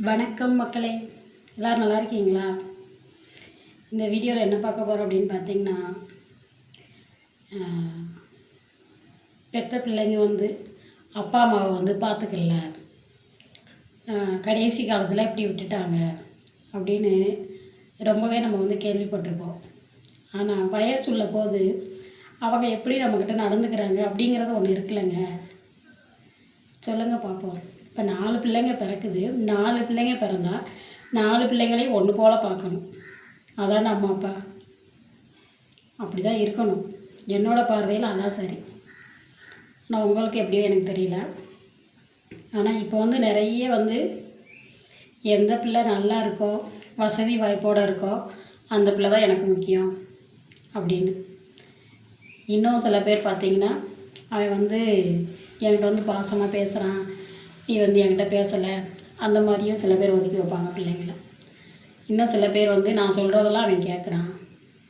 வணக்கம் மக்களே, எல்லோரும் நல்லா இருக்கீங்களா? இந்த வீடியோவில் என்ன பார்க்க போகிறோம் அப்படின்னு பார்த்தீங்கன்னா, பெத்த பிள்ளைங்க அப்பா அம்மாவை பார்த்துக்கல, கடைசி காலத்தில் இப்படி விட்டுட்டாங்க அப்படின்னு ரொம்பவே நம்ம கேள்விப்பட்டிருப்போம். ஆனால் வயசு உள்ள போது அவங்க எப்படி நம்மக்கிட்ட நடந்துக்கிறாங்க அப்படிங்கிறது ஒன்று இருக்குல்லங்க. சொல்லுங்கள் பார்ப்போம். இப்போ 4 பிள்ளைங்க பிறக்குது. 4 பிள்ளைங்க பிறந்தா 4 பிள்ளைங்களையும் ஒன்று போல் பார்க்கணும். அதான் அம்மா அப்பா. அப்படி தான் இருக்கணும். என்னோடய பார்வையில் அதான் சரி. ஆனால் உங்களுக்கு எப்படியோ எனக்கு தெரியல. ஆனால் இப்போ நிறைய எந்த பிள்ளை நல்லா இருக்கோ, வசதி வாய்ப்போடு இருக்கோ, அந்த பிள்ளை தான் எனக்கு முக்கியம் அப்படின்னு. இன்னும் சில பேர் பார்த்திங்கன்னா, அவன் என்கிட்ட பாசமாக பேசுகிறான், நீ என்கிட்ட பேசலை, அந்த மாதிரியும் சில பேர் ஒதுக்கி வைப்பாங்க பிள்ளைங்கள. இன்னும் சில பேர் நான் சொல்கிறதெல்லாம் அவன் கேட்குறான்,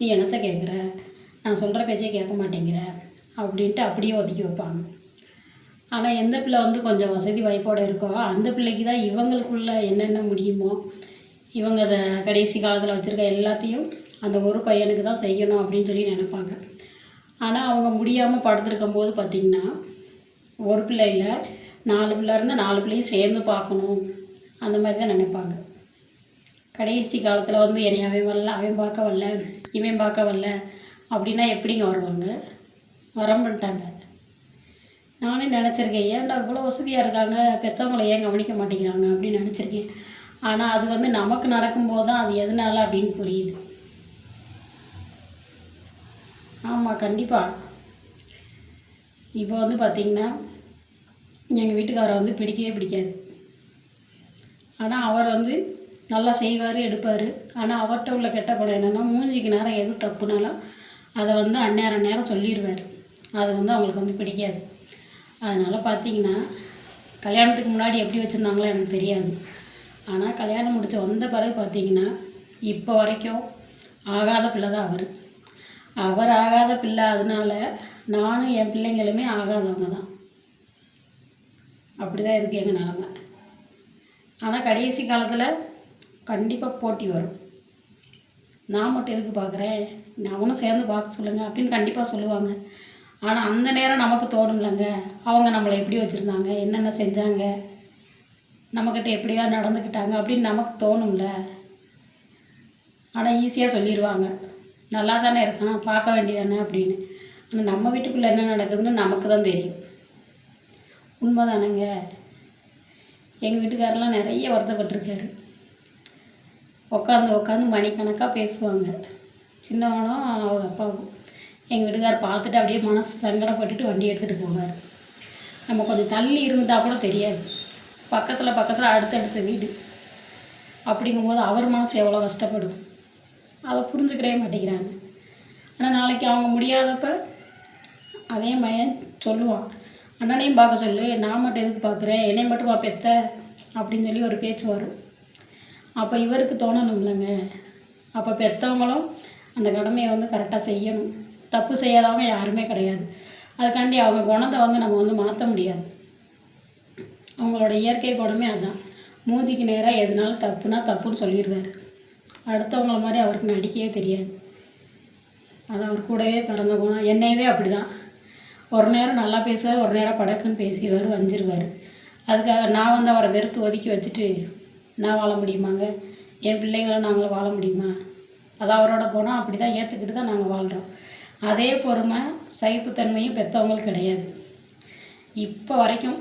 நீ என்னத்தை கேட்குற, நான் சொல்கிற பேச்சே கேட்க மாட்டேங்கிற அப்படின்ட்டு அப்படியே ஒதுக்கி வைப்பாங்க. ஆனால் எந்த பிள்ளை கொஞ்சம் வசதி வாய்ப்போடு இருக்கோ, அந்த பிள்ளைக்கு தான் இவங்களுக்குள்ள என்னென்ன முடியுமோ, இவங்க அதை கடைசி காலத்தில் வச்சுருக்க எல்லாத்தையும் அந்த ஒரு பையனுக்கு தான் செய்யணும் அப்படின்னு சொல்லி நினைப்பாங்க. ஆனால் அவங்க முடியாமல் படுத்துருக்கும் போது பார்த்திங்கன்னா, ஒரு பிள்ளை இல்லை 4 பிள்ளை இருந்தால் 4 பிள்ளையும் சேர்ந்து பார்க்கணும், அந்த மாதிரி தான் நினைப்பாங்க. கடைசி காலத்தில் என்னை அவன் வரல, அவன் பார்க்க வரல, இவன் பார்க்க வரல அப்படின்னா எப்படிங்க வருவாங்க? வரமாட்டாங்க. நானே நினச்சிருக்கேன், ஏன்டா இவ்வளோ வசதியாக இருக்காங்க, பெற்றவங்களை ஏன் கவனிக்க மாட்டேங்கிறாங்க அப்படின்னு நினச்சிருக்கேன். ஆனால் அது நமக்கு நடக்கும்போது தான் அது எதனால அப்படின்னு புரியுது. ஆமாம், கண்டிப்பாக. இப்போ பார்த்திங்கன்னா, எங்கள் வீட்டுக்காரரை பிடிக்கவே பிடிக்காது. ஆனால் அவர் நல்லா செய்வார், எடுப்பார். ஆனால் அவர்கிட்ட உள்ள கெட்ட குணம் என்னென்னா, மூஞ்சிக்கு நேரம் எது தப்புனாலும் அதை அந்நேரம் சொல்லிடுவார். அது அவங்களுக்கு பிடிக்காது. அதனால் பார்த்திங்கன்னா, கல்யாணத்துக்கு முன்னாடி எப்படி வச்சுருந்தாங்களோ எனக்கு தெரியாது. ஆனால் கல்யாணம் முடித்து வந்த பிறகு பார்த்திங்கன்னா, இப்போ வரைக்கும் ஆகாத பிள்ளை தான் அவர் ஆகாத பிள்ளை. அதனால நானும் என் பிள்ளைங்களுமே ஆகாதவங்க தான். அப்படி தான் இருக்குது எங்கள் நிலமை. ஆனால் கடைசி காலத்தில் கண்டிப்பாக போட்டி வரும். நான் மட்டும் எதுக்கு பார்க்குறேன், அவனும் சேர்ந்து பார்க்க சொல்லுங்கள் அப்படின்னு கண்டிப்பாக சொல்லுவாங்க. ஆனால் அந்த நேரம் நமக்கு தோணும்லங்க, அவங்க நம்மளை எப்படி வச்சுருந்தாங்க, என்னென்ன செஞ்சாங்க, நம்மக்கிட்ட எப்படியா நடந்துக்கிட்டாங்க அப்படின்னு நமக்கு தோணும்ல. ஆனால் ஈஸியாக சொல்லிடுவாங்க, நல்லா தானே இருக்கான், பார்க்க வேண்டியதானே அப்படின்னு. ஆனால் நம்ம வீட்டுக்குள்ளே என்ன நடக்குதுன்னு நமக்கு தான் தெரியும். உண்மை தானேங்க. எங்கள் வீட்டுக்காரெலாம் நிறைய வருத்தப்பட்டிருக்காரு. உட்காந்து மணிக்கணக்காக பேசுவாங்க, சின்னவனும் அவங்க அப்பாவும். எங்கள் வீட்டுக்கார் பார்த்துட்டு அப்படியே மனசு சங்கடப்பட்டுட்டு வண்டி எடுத்துகிட்டு போவார். நம்ம கொஞ்சம் தள்ளி இருந்துட்டால் கூட தெரியாது, பக்கத்தில் அடுத்தடுத்த வீடு. அப்படிங்கும்போது அவர் மனசு எவ்வளோ கஷ்டப்படும், அதை புரிஞ்சுக்கிறவே மாட்டேங்கிறாங்க. ஆனால் நாளைக்கு அவங்க முடியாதப்ப அதே மையன் சொல்லுவான், அண்ணனையும் பார்க்க சொல்லு, நான் மட்டும் எதுக்கு பார்க்குறேன், என்னையும் மட்டும் பெத்த அப்படின்னு சொல்லி ஒரு பேச்சு வரும். அப்போ இவருக்கு தோணணும்லங்க, அப்போ பெற்றவங்களும் அந்த கடமையை கரெக்டாக செய்யணும். தப்பு செய்யாதவங்க யாருமே கிடையாது. அதுக்காண்டி அவங்க குணத்தை நம்ம மாற்ற முடியாது. அவங்களோட இயற்கை குணமே அதுதான். மூஞ்சிக்கு நேராக எதுனாலும் தப்புனா தப்புன்னு சொல்லிடுவார். அடுத்தவங்கள மாதிரி அவருக்கு நடிக்கவே தெரியாது. அது அவர் கூடவே பிறந்த குணம். என்னையவே அப்படி தான், ஒரு நேரம் நல்லா பேசுவார், ஒரு நேரம் படக்குன்னு பேசிடுவார், வஞ்சிருவார். அதுக்காக நான் அவரை வெறுத்து ஒதுக்கி வச்சுட்டு நான் வாழ முடியுமாங்க? என் பிள்ளைங்களும் நாங்களும் வாழ முடியுமா? அது அவரோட குணம், அப்படி தான் ஏற்றுக்கிட்டு தான் நாங்கள் வாழ்கிறோம். அதே பொறுமை சகிப்புத்தன்மையும் பெற்றவங்களுக்கு கிடையாது. இப்போ வரைக்கும்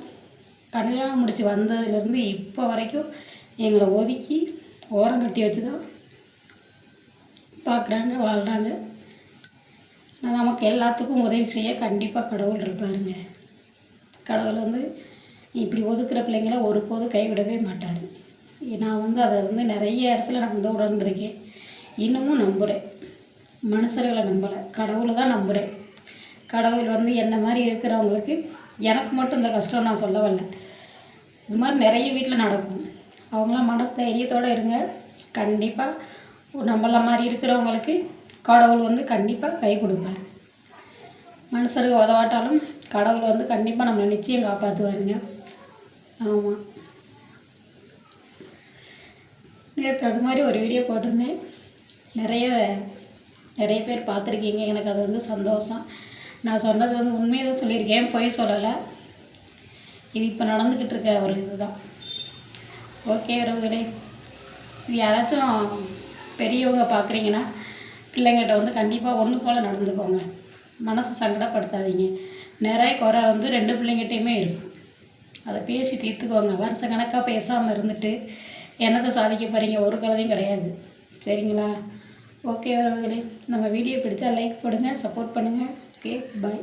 கல்யாணம் முடித்து வந்ததுலேருந்து இப்போ வரைக்கும் எங்களை ஒதுக்கி ஓரம் கட்டி வச்சு தான் பார்க்குறாங்க, வாழ்கிறாங்க. நமக்கு எல்லாத்துக்கும் உதவி செய்ய கண்டிப்பாக கடவுள் இருப்பாருங்க. கடவுள் இப்படி ஒதுக்குற பிள்ளைங்கள ஒருபோதும் கைவிடவே மாட்டார். நான் அதை நிறைய இடத்துல நான் உணர்ந்திருக்கேன். இன்னமும் நம்புகிறேன். மனுஷர்களை நம்பலை, கடவுளை தான் நம்புகிறேன். கடவுள் என்ன மாதிரி இருக்கிறவங்களுக்கு, எனக்கு மட்டும் இந்த கஷ்டம் நான் சொல்ல வரல, இது மாதிரி நிறைய வீட்டில் நடக்கும். அவங்களாம் மனசு தைரியத்தோடு இருங்க. கண்டிப்பாக நம்மள மாதிரி இருக்கிறவங்களுக்கு கடவுள் கண்டிப்பாக கை கொடுப்பார். மனுஷருக்கு உதவாட்டாலும் கடவுள் கண்டிப்பாக நம்மளை நிச்சயம் காப்பாற்றுவாருங்க. ஆமாம். நேற்று அது மாதிரி ஒரு வீடியோ போட்டிருந்தேன். நிறைய நிறைய பேர் பார்த்துருக்கீங்க. எனக்கு அது வந்து சந்தோஷம். நான் சொன்னது வந்து உண்மையை தான் சொல்லியிருக்கேன், பொய் சொல்லலை. இது இப்போ நடந்துக்கிட்டு இருக்க ஒரு இதுதான். ஓகே உறவுகளே, இது யாராச்சும் பெரியவங்க பார்க்குறீங்கன்னா பிள்ளைங்கிட்ட வந்து கண்டிப்பாக ஒன்று போல் நடந்துக்கோங்க. மனசை சங்கடப்படுத்தாதீங்க. நிறைய குறை வந்து 2 பிள்ளைங்கிட்டையுமே இருக்கும். அதை பேசி தீர்த்துக்கோங்க. வருஷ கணக்காக பேசாமல் இருந்துட்டு என்னத்தை சாதிக்க போகிறீங்க? ஒரு குழந்தையும் கிடையாது. சரிங்களா? ஓகே உறவுகளே, நம்ம வீடியோ பிடிச்சா லைக் போடுங்க, சப்போர்ட் பண்ணுங்கள். ஓகே, பாய்.